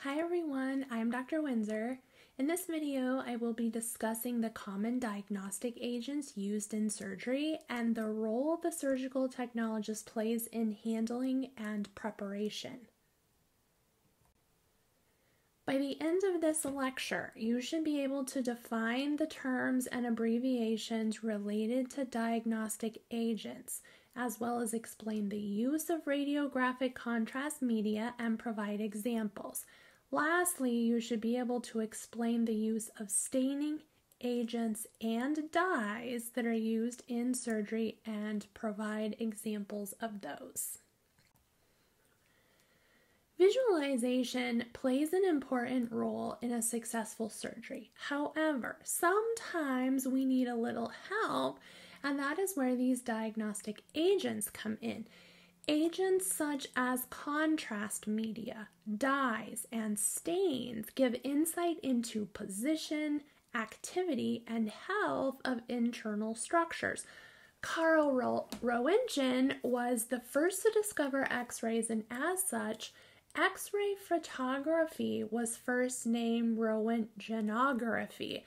Hi everyone, I'm Dr. Windsor. In this video, I will be discussing the common diagnostic agents used in surgery and the role the surgical technologist plays in handling and preparation. By the end of this lecture, you should be able to define the terms and abbreviations related to diagnostic agents, as well as explain the use of radiographic contrast media and provide examples. Lastly, you should be able to explain the use of staining agents and dyes that are used in surgery and provide examples of those. Visualization plays an important role in a successful surgery. However, sometimes we need a little help, and that is where these diagnostic agents come in. Agents such as contrast media, dyes, and stains give insight into position, activity, and health of internal structures. Carl Roentgen was the first to discover X-rays, and as such, X-ray photography was first named Roentgenography.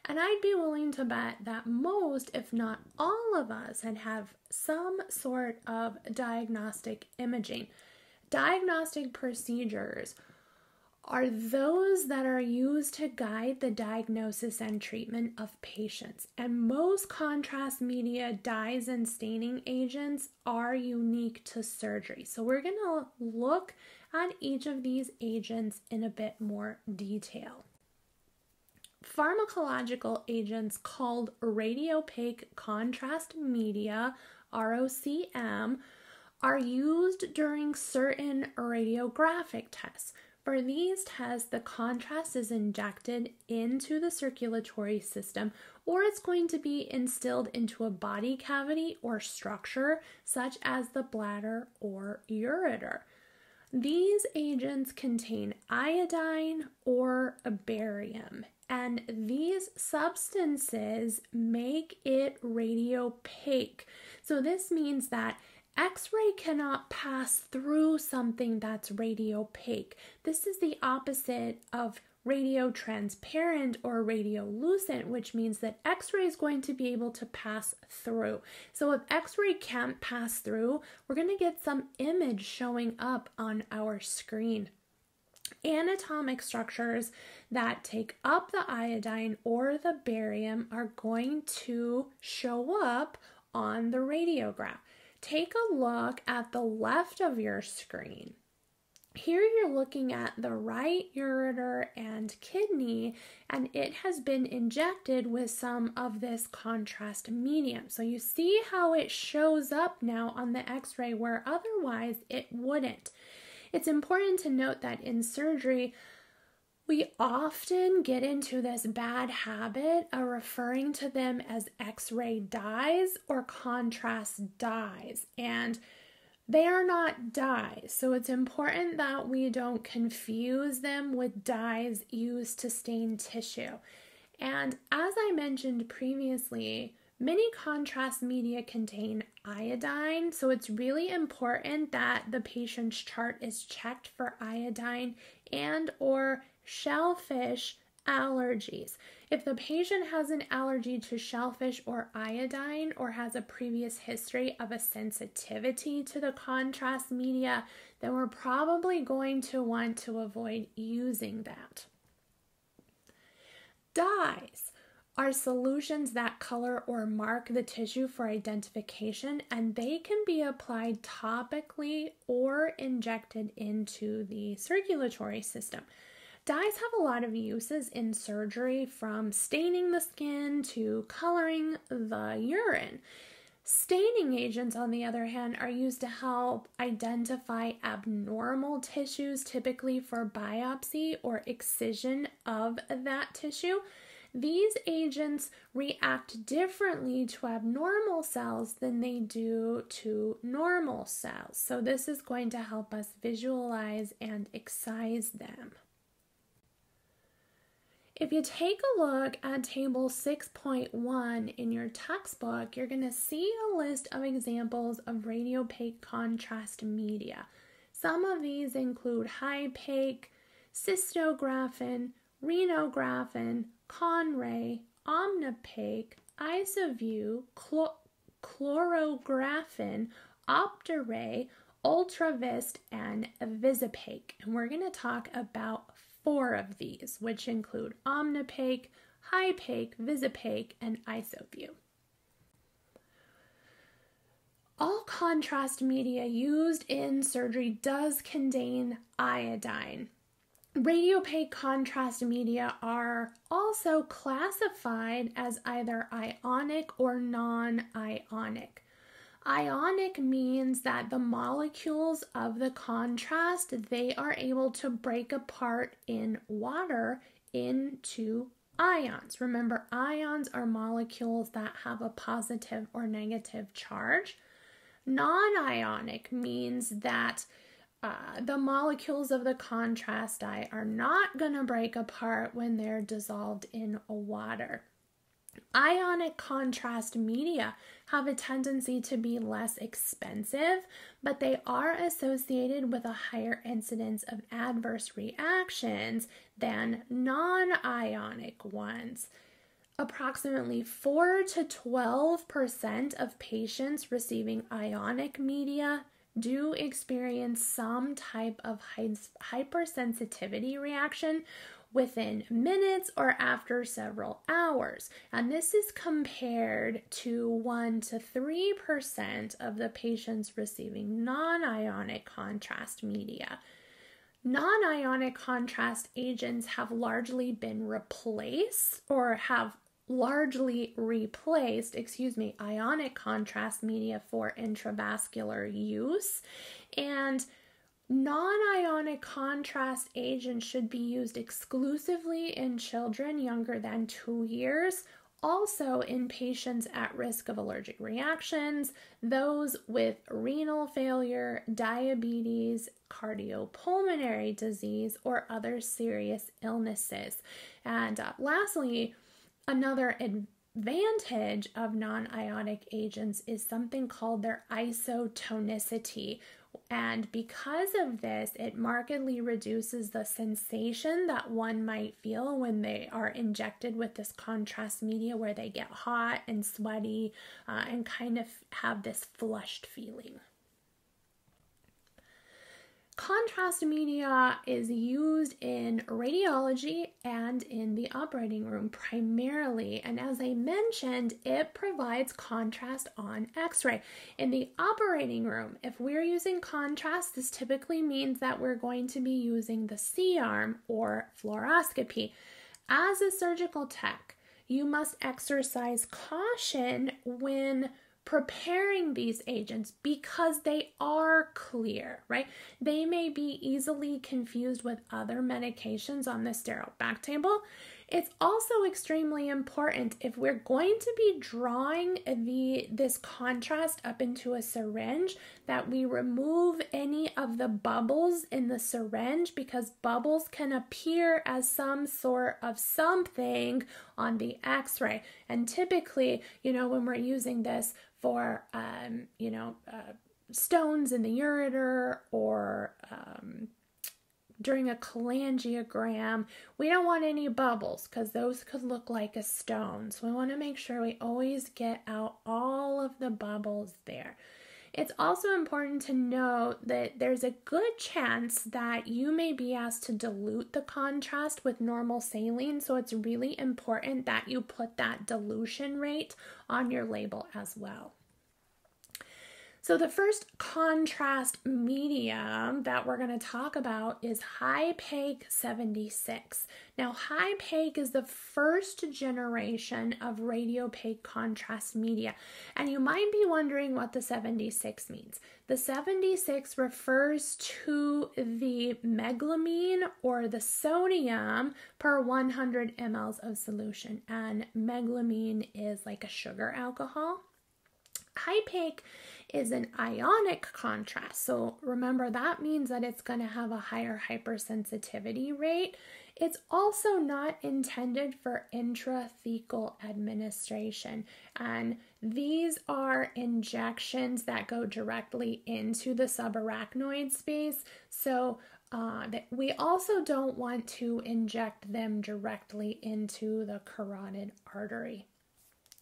And I'd be willing to bet that most, if not all of us, have some sort of diagnostic imaging. Diagnostic procedures are those that are used to guide the diagnosis and treatment of patients. And most contrast media, dyes, and staining agents are unique to surgery. So we're going to look at each of these agents in a bit more detail. Pharmacological agents called radiopaque contrast media, ROCM, are used during certain radiographic tests. For these tests, the contrast is injected into the circulatory system, or it's going to be instilled into a body cavity or structure, such as the bladder or ureter. These agents contain iodine or barium, and these substances make it radiopaque. So this means that X-ray cannot pass through something that's radiopaque. This is the opposite of radiotransparent or radiolucent, which means that X-ray is going to be able to pass through. So if X-ray can't pass through, we're going to get some image showing up on our screen. Anatomic structures that take up the iodine or the barium are going to show up on the radiograph. Take a look at the left of your screen. Here you're looking at the right ureter and kidney, and it has been injected with some of this contrast medium. So you see how it shows up now on the X-ray where otherwise it wouldn't. It's important to note that in surgery, we often get into this bad habit of referring to them as X-ray dyes or contrast dyes, and they are not dyes. So it's important that we don't confuse them with dyes used to stain tissue. And as I mentioned previously, many contrast media contain iodine, so it's really important that the patient's chart is checked for iodine and or shellfish allergies. If the patient has an allergy to shellfish or iodine or has a previous history of a sensitivity to the contrast media, then we're probably going to want to avoid using that. Dyes are solutions that color or mark the tissue for identification, and they can be applied topically or injected into the circulatory system. Dyes have a lot of uses in surgery, from staining the skin to coloring the urine. Staining agents, on the other hand, are used to help identify abnormal tissues, typically for biopsy or excision of that tissue. These agents react differently to abnormal cells than they do to normal cells. So this is going to help us visualize and excise them. If you take a look at table 6.1 in your textbook, you're going to see a list of examples of radiopaque contrast media. Some of these include high-paque, cystographin, renographin, Conray, Omnipaque, Isoview, chlorographin, Opteray, Ultravist, and Visipaque. And we're going to talk about 4 of these, which include Omnipaque, Hypaque, Visipaque, and Isoview. All contrast media used in surgery does contain iodine. Radiopaque contrast media are also classified as either ionic or non-ionic. Ionic means that the molecules of the contrast, they are able to break apart in water into ions. Remember, ions are molecules that have a positive or negative charge. Non-ionic means that the molecules of the contrast dye are not going to break apart when they're dissolved in water. Ionic contrast media have a tendency to be less expensive, but they are associated with a higher incidence of adverse reactions than non-ionic ones. Approximately 4 to 12% of patients receiving ionic media do experience some type of hypersensitivity reaction within minutes or after several hours. And this is compared to 1 to 3% of the patients receiving non-ionic contrast media. Non-ionic contrast agents have largely been replaced or have largely replaced, ionic contrast media for intravascular use, and non-ionic contrast agents should be used exclusively in children younger than 2 years, also in patients at risk of allergic reactions, those with renal failure, diabetes, cardiopulmonary disease, or other serious illnesses. And lastly, another advantage of non-ionic agents is something called their isotonicity. And because of this, it markedly reduces the sensation that one might feel when they are injected with this contrast media, where they get hot and sweaty and kind of have this flushed feeling. Contrast media is used in radiology and in the operating room primarily, and as I mentioned, it provides contrast on X-ray. In the operating room, if we're using contrast, this typically means that we're going to be using the C-arm or fluoroscopy. As a surgical tech, you must exercise caution when preparing these agents because they are clear, right? They may be easily confused with other medications on the sterile back table. It's also extremely important, if we're going to be drawing this contrast up into a syringe, that we remove any of the bubbles in the syringe, because bubbles can appear as some sort of something on the X-ray. And typically, when we're using this for, stones in the ureter or during a cholangiogram, we don't want any bubbles because those could look like a stone. So we want to make sure we always get out all of the bubbles there. It's also important to note that there's a good chance that you may be asked to dilute the contrast with normal saline, so it's really important that you put that dilution rate on your label as well. So the first contrast medium that we're going to talk about is Hypaque 76. Now, Hypaque is the first generation of radiopaque contrast media, and you might be wondering what the 76 means. The 76 refers to the meglumine or the sodium per 100 mLs of solution, and meglumine is like a sugar alcohol. Hypaque is an ionic contrast. So remember, that means that it's going to have a higher hypersensitivity rate. It's also not intended for intrathecal administration. And these are injections that go directly into the subarachnoid space. So We also don't want to inject them directly into the carotid artery.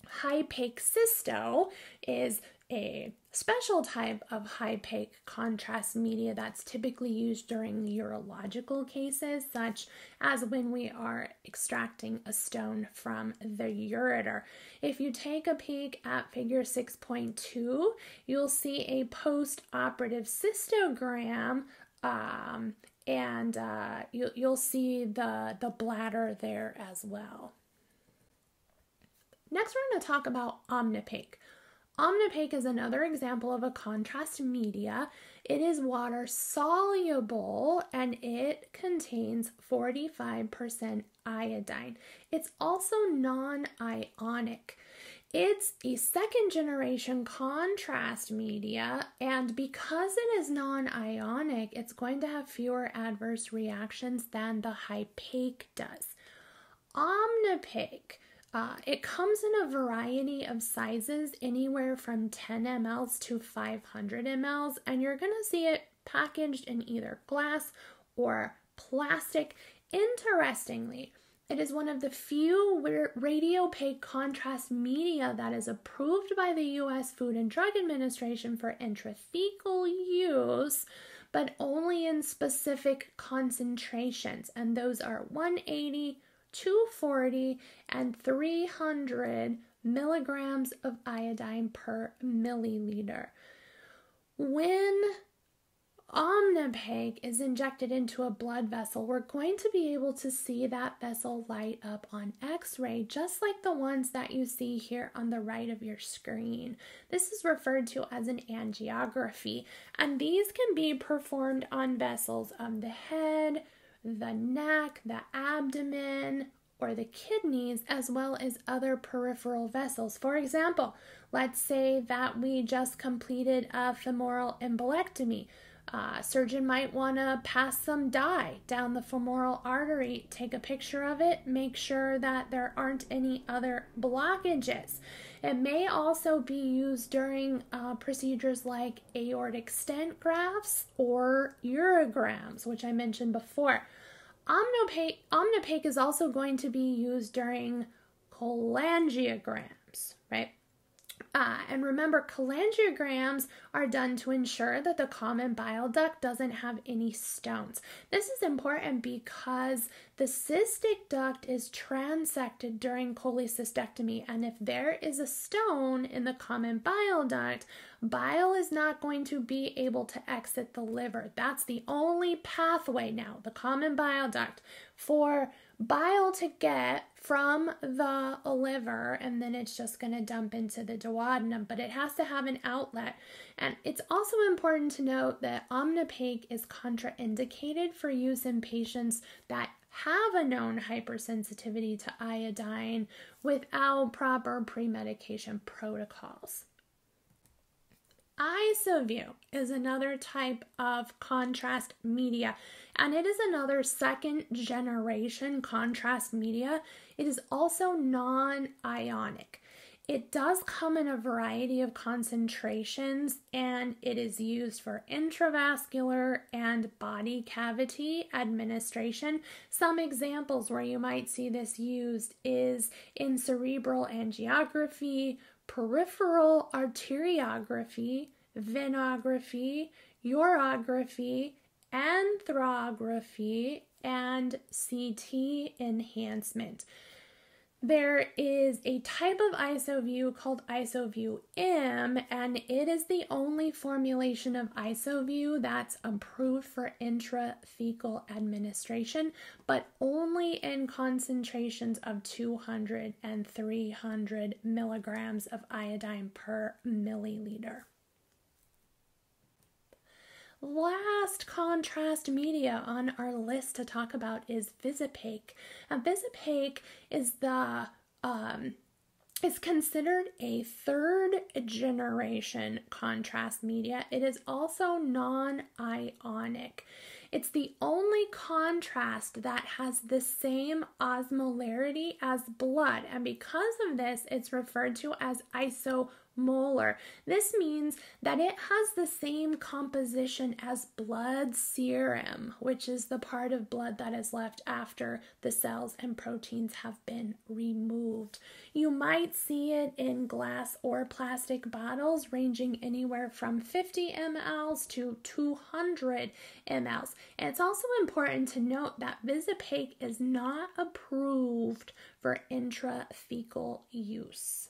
High-pake cysto is a special type of high-pake contrast media that's typically used during urological cases, such as when we are extracting a stone from the ureter. If you take a peek at figure 6.2, you'll see a post-operative cystogram, and you'll see the bladder there as well. Next, we're going to talk about omnipaque. Omnipaque is another example of a contrast media. It is water soluble and it contains 45% iodine. It's also non-ionic. It's a second generation contrast media, and because it is non-ionic, it's going to have fewer adverse reactions than the Hypaque does. Omnipaque. It comes in a variety of sizes, anywhere from 10 mLs to 500 mLs, and you're going to see it packaged in either glass or plastic. Interestingly, it is one of the few radiopaque contrast media that is approved by the U.S. Food and Drug Administration for intrathecal use, but only in specific concentrations, and those are 180, 240, and 300 milligrams of iodine per milliliter. When Omnipaque is injected into a blood vessel, we're going to be able to see that vessel light up on X-ray, just like the ones that you see here on the right of your screen. This is referred to as an angiography, and these can be performed on vessels of the head, the neck, the abdomen, or the kidneys, as well as other peripheral vessels. For example, let's say that we just completed a femoral embolectomy. Surgeon might want to pass some dye down the femoral artery, take a picture of it, make sure that there aren't any other blockages. It may also be used during procedures like aortic stent grafts or urograms, which I mentioned before. Omnipaque is also going to be used during cholangiograms, right? And remember, cholangiograms are done to ensure that the common bile duct doesn't have any stones. This is important because the cystic duct is transected during cholecystectomy, and if there is a stone in the common bile duct, bile is not going to be able to exit the liver. That's the only pathway now, the common bile duct, for bile to get from the liver, and then it's just going to dump into the duodenum, but it has to have an outlet. And it's also important to note that Omnipaque is contraindicated for use in patients that have a known hypersensitivity to iodine without proper pre-medication protocols. IsoView is another type of contrast media, and it is another second generation contrast media. It is also non-ionic. It does come in a variety of concentrations, and it is used for intravascular and body cavity administration. Some examples where you might see this used is in cerebral angiography, peripheral arteriography, venography, urography, anthrography, and CT enhancement. There is a type of IsoView called IsoView M, and it is the only formulation of IsoView that's approved for intrathecal administration, but only in concentrations of 200 and 300 milligrams of iodine per milliliter. Last contrast media on our list to talk about is Visipaque. Now, Visipaque is is considered a third generation contrast media. It is also non-ionic. It's the only contrast that has the same osmolarity as blood, and because of this, it's referred to as molar. This means that it has the same composition as blood serum, which is the part of blood that is left after the cells and proteins have been removed. You might see it in glass or plastic bottles ranging anywhere from 50 mL to 200 mL. And it's also important to note that Visipake is not approved for intrathecal use.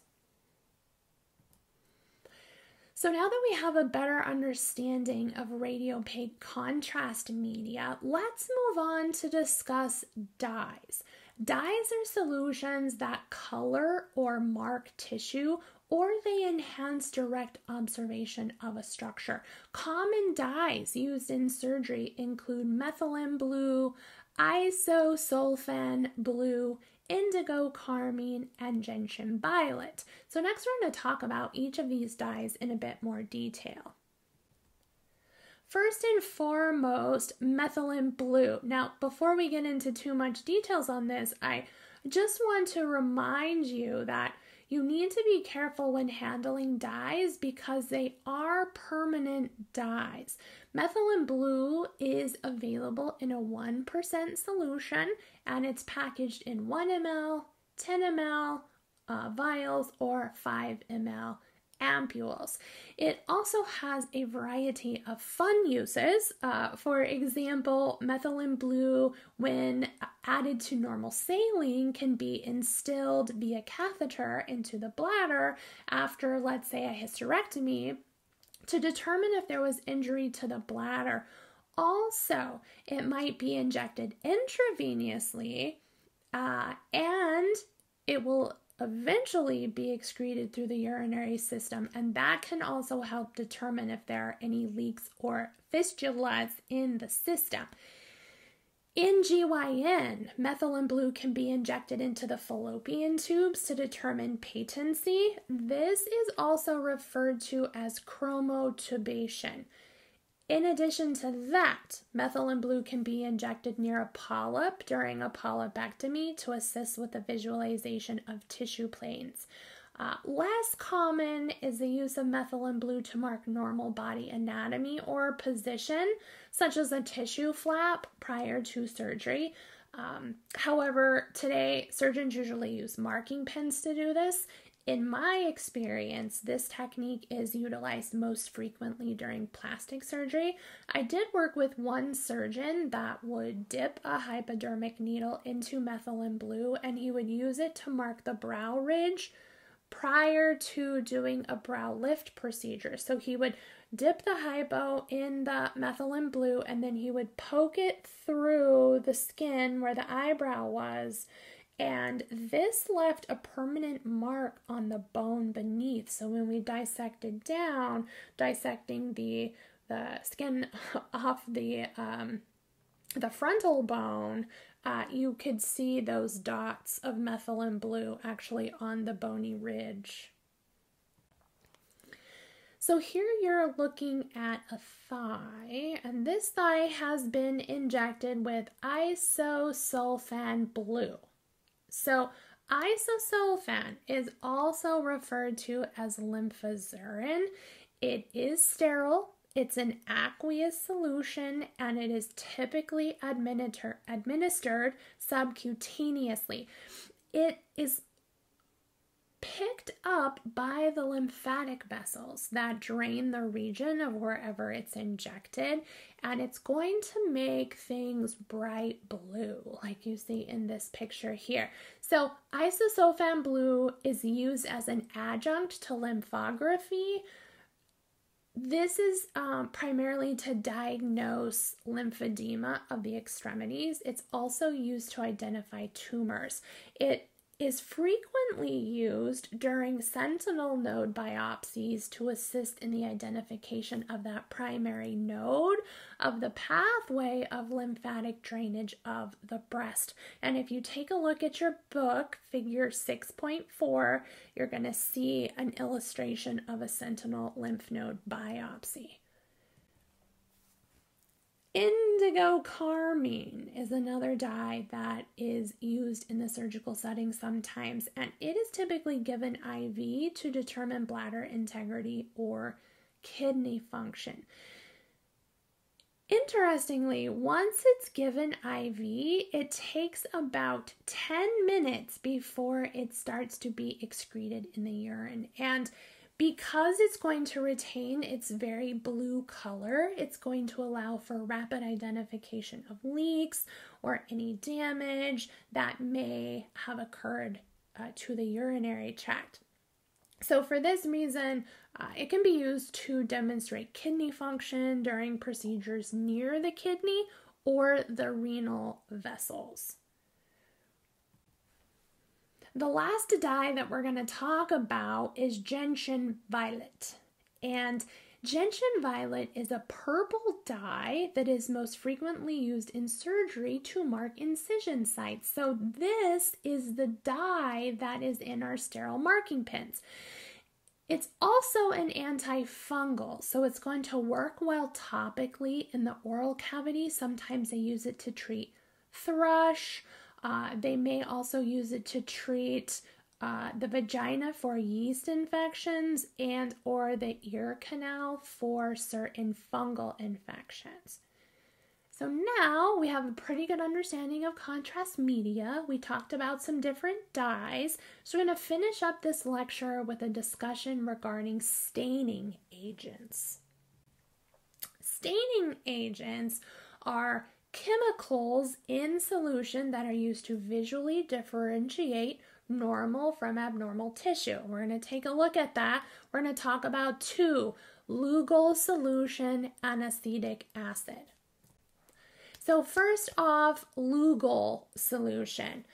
So now that we have a better understanding of radiopaque contrast media, let's move on to discuss dyes. Dyes are solutions that color or mark tissue, or they enhance direct observation of a structure. Common dyes used in surgery include methylene blue, isosulfan blue, indigo carmine, and gentian violet. So next we're going to talk about each of these dyes in a bit more detail. First and foremost, methylene blue. Now, before we get into too much details on this, I just want to remind you that you need to be careful when handling dyes because they are permanent dyes. Methylene blue is available in a 1% solution, and it's packaged in 1 ml, 10 ml vials, or 5 ml ampules. It also has a variety of fun uses. For example, methylene blue, when added to normal saline, can be instilled via catheter into the bladder after, let's say, a hysterectomy to determine if there was injury to the bladder. Also, it might be injected intravenously, and it will eventually be excreted through the urinary system, and that can also help determine if there are any leaks or fistulas in the system. In GYN, methylene blue can be injected into the fallopian tubes to determine patency. This is also referred to as chromotubation. In addition to that, methylene blue can be injected near a polyp during a polypectomy to assist with the visualization of tissue planes. Less common is the use of methylene blue to mark normal body anatomy or position, such as a tissue flap prior to surgery. However, today, surgeons usually use marking pens to do this. In my experience, this technique is utilized most frequently during plastic surgery. I did work with one surgeon that would dip a hypodermic needle into methylene blue, and he would use it to mark the brow ridge prior to doing a brow lift procedure. So he would dip the hypo in the methylene blue, and then he would poke it through the skin where the eyebrow was, and this left a permanent mark on the bone beneath. So when we dissected down, dissecting the skin off the frontal bone, you could see those dots of methylene blue actually on the bony ridge. So here you're looking at a thigh, and this thigh has been injected with isosulfan blue. So isosulfan is also referred to as lymphozurin. It is sterile, it's an aqueous solution, and it is typically administered subcutaneously. It is picked up by the lymphatic vessels that drain the region of wherever it's injected, and it's going to make things bright blue like you see in this picture here. So isosulfan blue is used as an adjunct to lymphography. This is primarily to diagnose lymphedema of the extremities. It's also used to identify tumors. It is frequently used during sentinel node biopsies to assist in the identification of that primary node of the pathway of lymphatic drainage of the breast. And if you take a look at your book, figure 6.4, you're going to see an illustration of a sentinel lymph node biopsy. Indigo carmine is another dye that is used in the surgical setting sometimes, and it is typically given IV to determine bladder integrity or kidney function. Interestingly, once it's given IV, it takes about 10 minutes before it starts to be excreted in the urine. And because it's going to retain its very blue color, it's going to allow for rapid identification of leaks or any damage that may have occurred to the urinary tract. So for this reason, it can be used to demonstrate kidney function during procedures near the kidney or the renal vessels. The last dye that we're going to talk about is gentian violet. And gentian violet is a purple dye that is most frequently used in surgery to mark incision sites. So this is the dye that is in our sterile marking pins. It's also an antifungal, so it's going to work well topically in the oral cavity. Sometimes they use it to treat thrush. They may also use it to treat the vagina for yeast infections and or the ear canal for certain fungal infections. So now we have a pretty good understanding of contrast media. We talked about some different dyes. So we're going to finish up this lecture with a discussion regarding staining agents. Staining agents are chemicals in solution that are used to visually differentiate normal from abnormal tissue. We're going to take a look at that. We're going to talk about two, Lugol solution and acetic acid. So first off, Lugol solution.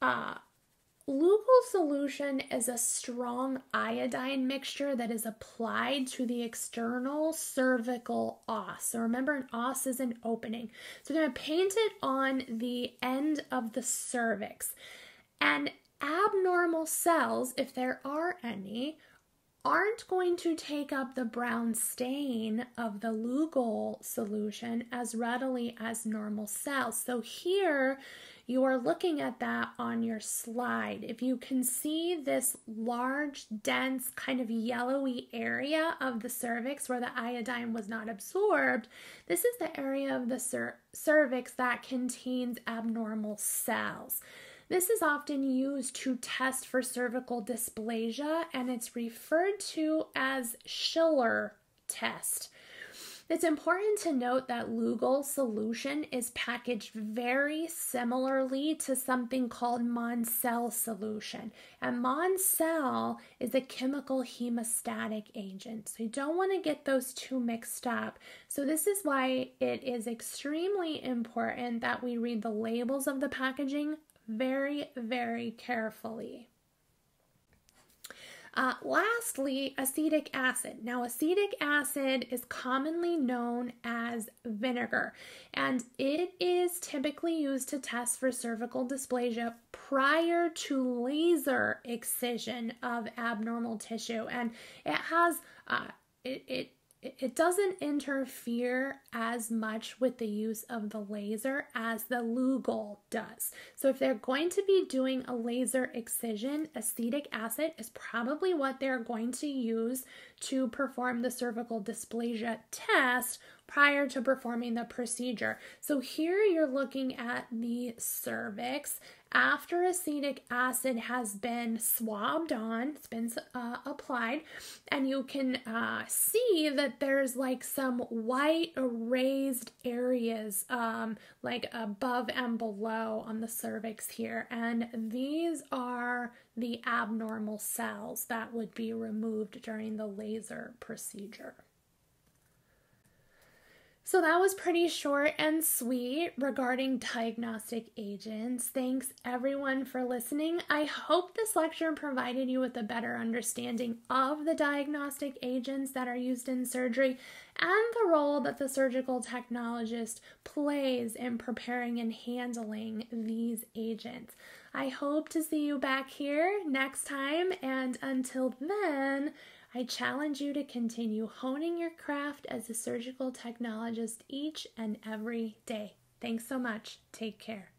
Lugol solution is a strong iodine mixture that is applied to the external cervical os. So remember, an os is an opening. So we're going to paint it on the end of the cervix. And abnormal cells, if there are any, aren't going to take up the brown stain of the Lugol solution as readily as normal cells. So here you are looking at that on your slide. If you can see this large, dense, kind of yellowy area of the cervix where the iodine was not absorbed, this is the area of the cervix that contains abnormal cells. This is often used to test for cervical dysplasia, and it's referred to as Schiller test. It's important to note that Lugol solution is packaged very similarly to something called Moncel solution. And Moncel is a chemical hemostatic agent. So you don't want to get those two mixed up. So this is why it is extremely important that we read the labels of the packaging very, very carefully. Lastly, acetic acid. Now, acetic acid is commonly known as vinegar, and it is typically used to test for cervical dysplasia prior to laser excision of abnormal tissue, and it has it doesn't interfere as much with the use of the laser as the Lugol does. So if they're going to be doing a laser excision, acetic acid is probably what they're going to use to perform the cervical dysplasia test prior to performing the procedure. So here you're looking at the cervix after acetic acid has been swabbed on, it's been applied, and you can see that there's like some white raised areas like above and below on the cervix here, and these are the abnormal cells that would be removed during the laser procedure. So that was pretty short and sweet regarding diagnostic agents. Thanks everyone for listening. I hope this lecture provided you with a better understanding of the diagnostic agents that are used in surgery and the role that the surgical technologist plays in preparing and handling these agents. I hope to see you back here next time, and until then, I challenge you to continue honing your craft as a surgical technologist each and every day. Thanks so much. Take care.